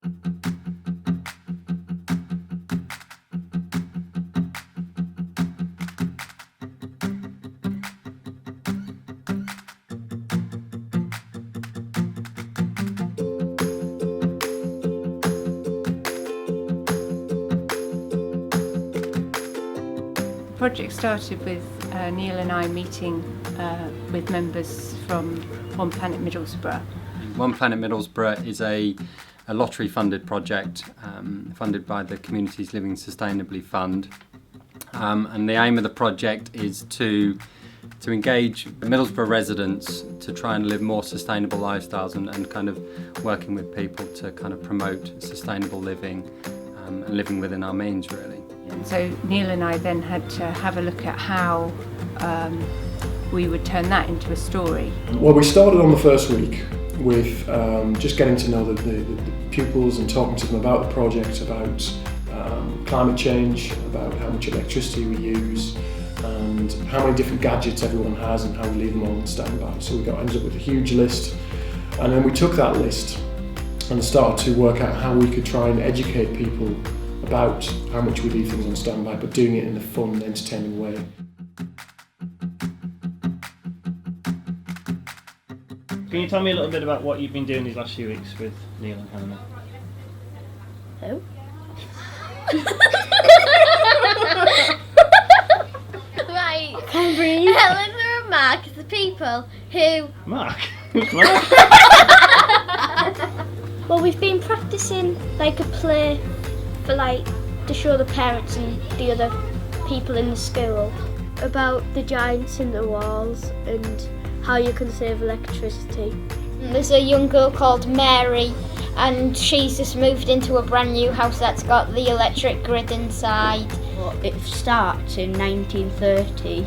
The project started with Neil and I meeting with members from One Planet Middlesbrough. One Planet Middlesbrough is a lottery funded project funded by the Communities Living Sustainably Fund, and the aim of the project is to engage Middlesbrough residents to try and live more sustainable lifestyles and kind of working with people to kind of promote sustainable living and living within our means, really. And so Neil and I then had to have a look at how we would turn that into a story. Well, we started on the first week with just getting to know the pupils and talking to them about the project, about climate change, about how much electricity we use and how many different gadgets everyone has and how we leave them all on standby. So we ended up with a huge list, and then we took that list and started to work out how we could try and educate people about how much we leave things on standby, but doing it in a fun and entertaining way. Can you tell me a little bit about what you've been doing these last few weeks with Neil and Helena? Who? Right. I can't breathe. Helena and Mark are the people who... Mark? Who's Mark? Well, we've been practicing like a play for to show the parents and the other people in the school about the giants in the walls and how you can save electricity. There's a young girl called Mary, and she's just moved into a brand new house that's got the electric grid inside. Well, it starts in 1930,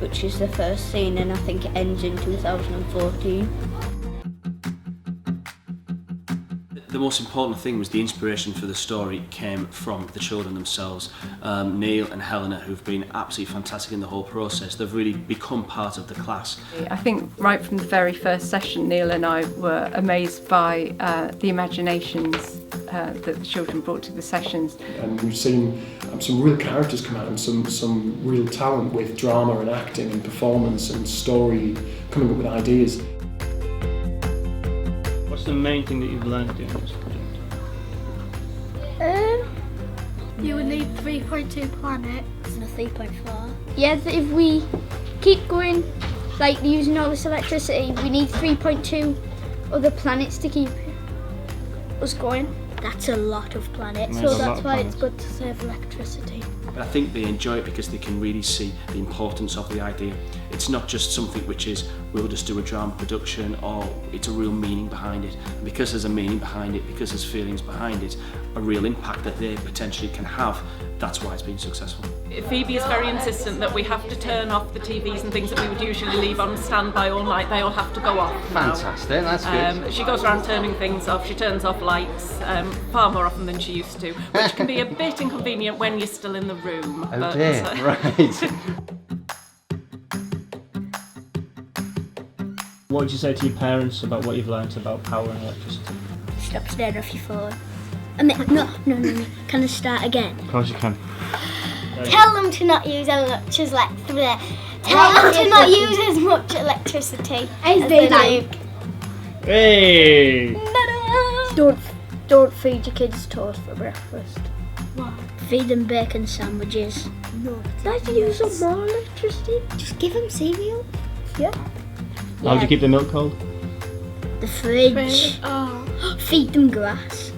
which is the first scene, and I think it ends in 2014. The most important thing was the inspiration for the story came from the children themselves. Neil and Helena, who've been absolutely fantastic in the whole process, they've really become part of the class. I think right from the very first session, Neil and I were amazed by the imaginations that the children brought to the sessions. And we've seen some real characters come out and some real talent with drama and acting and performance and story, coming up with ideas. What's the main thing that you've learned doing this project? You would need 3.2 planets. And a 3.4. Yeah, if we keep going, using all this electricity, we need 3.2 other planets to keep us going. That's a lot of planets. So that's why it's good to save electricity. But I think they enjoy it because they can really see the importance of the idea. It's not just something which is, we'll just do a drama production, or it's a real meaning behind it. And because there's a meaning behind it, because there's feelings behind it, a real impact that they potentially can have, that's why it's been successful. Phoebe is very insistent that we have to turn off the TVs and things that we would usually leave on standby all night. They all have to go off now. Fantastic, that's good. She goes around turning things off. She turns off lights far more often than she used to, which can be a bit inconvenient when you're still in the room. Oh dear, right. What would you say to your parents about what you've learnt about power and electricity? Stop staring off your phone. No. Can I start again? Of course you can. Tell them to not use Tell them to not use as much electricity as they like. Hey! Don't feed your kids toast for breakfast. What? Feed them bacon sandwiches. No. Let's use some more electricity. Just give them cereal. Yeah. How do you keep the milk cold? The fridge. Oh. Feed them grass.